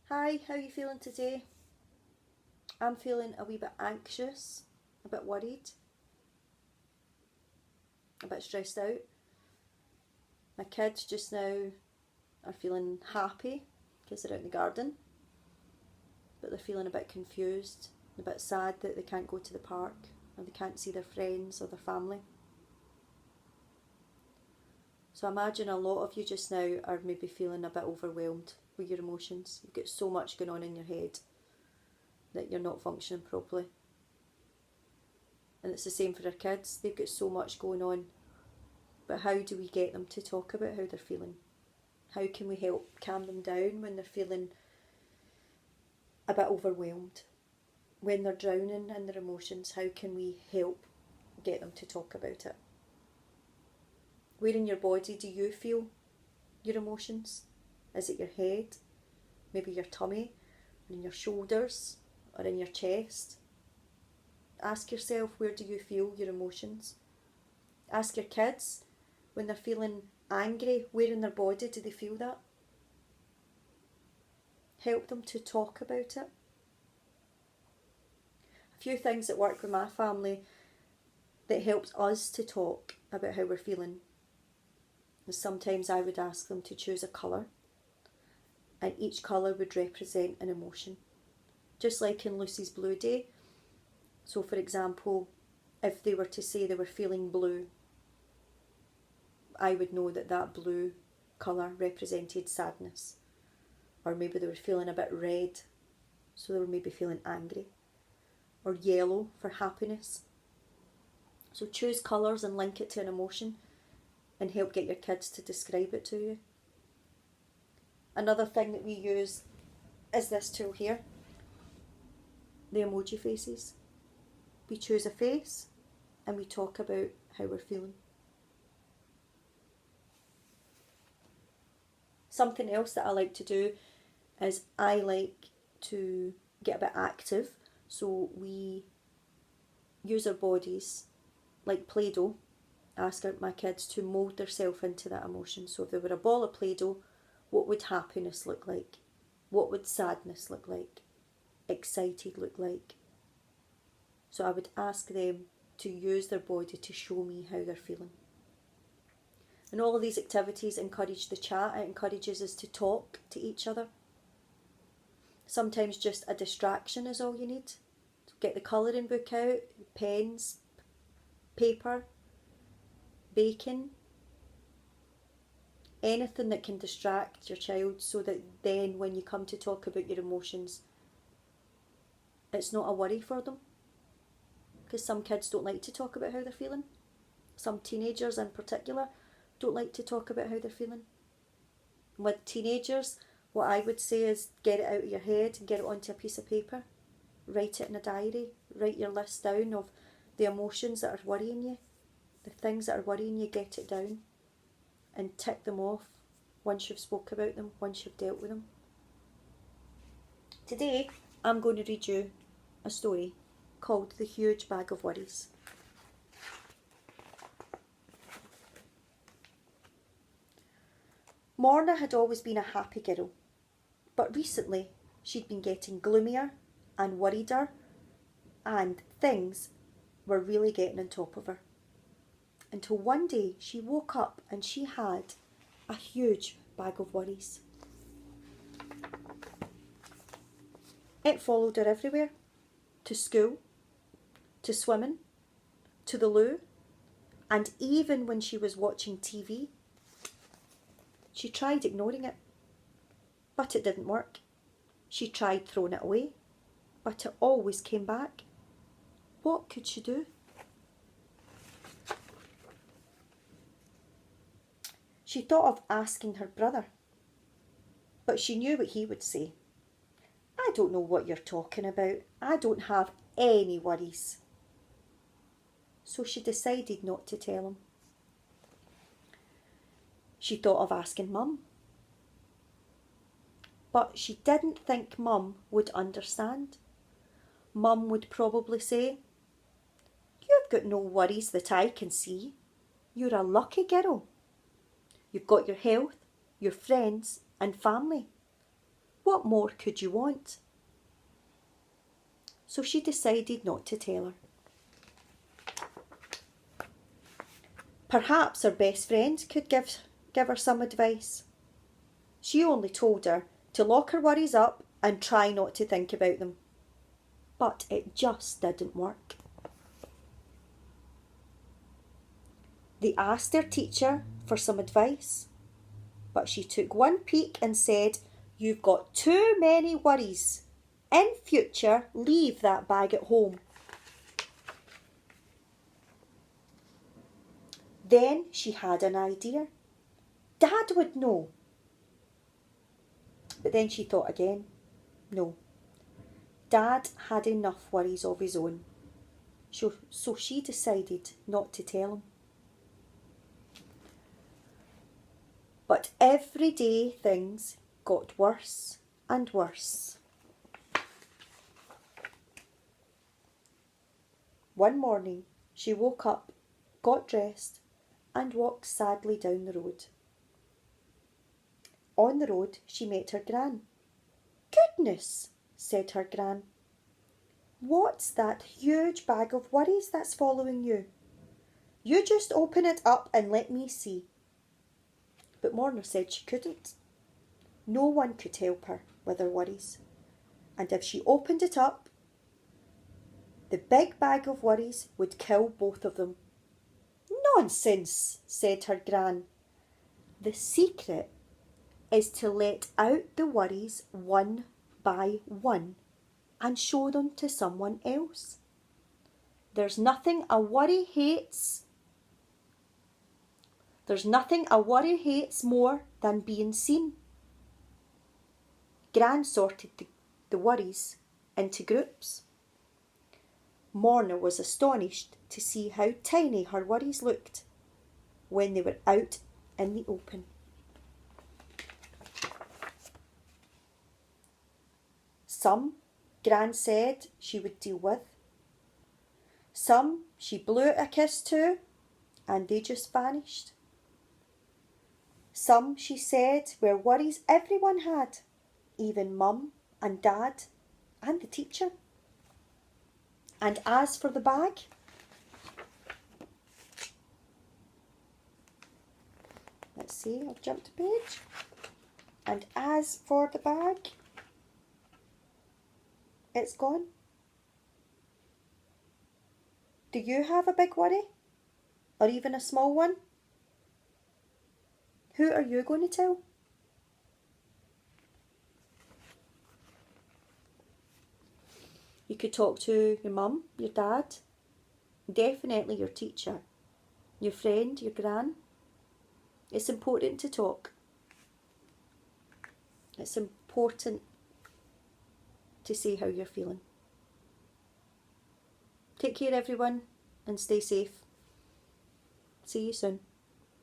Hi, how are you feeling today? I'm feeling a wee bit anxious, a bit worried, a bit stressed out. My kids just now are feeling happy because they're out in the garden, but they're feeling a bit confused, a bit sad that they can't go to the park or they can't see their friends or their family. So I imagine a lot of you just now are maybe feeling a bit overwhelmed with your emotions. You've got so much going on in your head that you're not functioning properly. And it's the same for our kids. They've got so much going on. But how do we get them to talk about how they're feeling? How can we help calm them down when they're feeling a bit overwhelmed? When they're drowning in their emotions, how can we help get them to talk about it? Where in your body do you feel your emotions? Is it your head? Maybe your tummy? Or in your shoulders? Or in your chest? Ask yourself, where do you feel your emotions? Ask your kids, when they're feeling angry, where in their body do they feel that? Help them to talk about it. A few things that work with my family that helps us to talk about how we're feeling is sometimes I would ask them to choose a colour, and each colour would represent an emotion. Just like in Lucy's Blue Day. So for example, if they were to say they were feeling blue, I would know that that blue colour represented sadness. Or maybe they were feeling a bit red, so they were maybe feeling angry. Or yellow for happiness. So choose colours and link it to an emotion and help get your kids to describe it to you. Another thing that we use is this tool here, the emoji faces. We choose a face and we talk about how we're feeling. Something else that I like to do is I like to get a bit active, so we use our bodies like Play-Doh. Ask my kids to mould themselves into that emotion. So if they were a ball of Play-Doh, what would happiness look like? What would sadness look like? Excited look like? So I would ask them to use their body to show me how they're feeling. And all of these activities encourage the chat. It encourages us to talk to each other. Sometimes just a distraction is all you need. So get the colouring book out, pens, paper, baking, anything that can distract your child so that then when you come to talk about your emotions, it's not a worry for them. Because some kids don't like to talk about how they're feeling. Some teenagers in particular don't like to talk about how they're feeling. And with teenagers, what I would say is get it out of your head and get it onto a piece of paper. Write it in a diary. Write your list down of the emotions that are worrying you. The things that are worrying you, get it down. And tick them off once you've spoke about them, once you've dealt with them. Today, I'm going to read you a story called The Huge Bag of Worries. Morna had always been a happy girl, but recently she'd been getting gloomier and worrieder, and things were really getting on top of her. Until one day she woke up and she had a huge bag of worries. It followed her everywhere, to school, to swimming, to the loo, and even when she was watching TV. She tried ignoring it, but it didn't work. She tried throwing it away, but it always came back. What could she do? She thought of asking her brother, but she knew what he would say. I don't know what you're talking about. I don't have any worries. So she decided not to tell him. She thought of asking Mum, but she didn't think Mum would understand. Mum would probably say, "You've got no worries that I can see. You're a lucky girl. You've got your health, your friends and family. What more could you want? So she decided not to tell her. Perhaps her best friend could give her some advice. She only told her to lock her worries up and try not to think about them. But it just didn't work. They asked their teacher for some advice, but she took one peek and said, "You've got too many worries. In future, leave that bag at home." Then she had an idea. Dad would know. But then she thought again. No. Dad had enough worries of his own. So she decided not to tell him. But every day things got worse and worse. One morning she woke up, got dressed, and walked sadly down the road. On the road she met her Gran. "Goodness," said her Gran. "What's that huge bag of worries that's following you? You just open it up and let me see." But Morna said she couldn't. No one could help her with her worries. And if she opened it up, the big bag of worries would kill both of them. "Nonsense," said her Gran. "The secret is to let out the worries one by one and show them to someone else. There's nothing a worry hates more than being seen." Gran sorted the worries into groups. Morna was astonished to see how tiny her worries looked when they were out in the open. Some Gran said she would deal with. Some she blew a kiss to and they just vanished. Some she said were worries everyone had, even Mum and Dad and the teacher. And as for the bag, let's see, I'll jump to page. And as for the bag, it's gone. Do you have a big worry? Or even a small one? Who are you going to tell? You could talk to your mum, your dad, definitely your teacher, your friend, your Gran. It's important to talk. It's important to say how you're feeling. Take care everyone and stay safe. See you soon.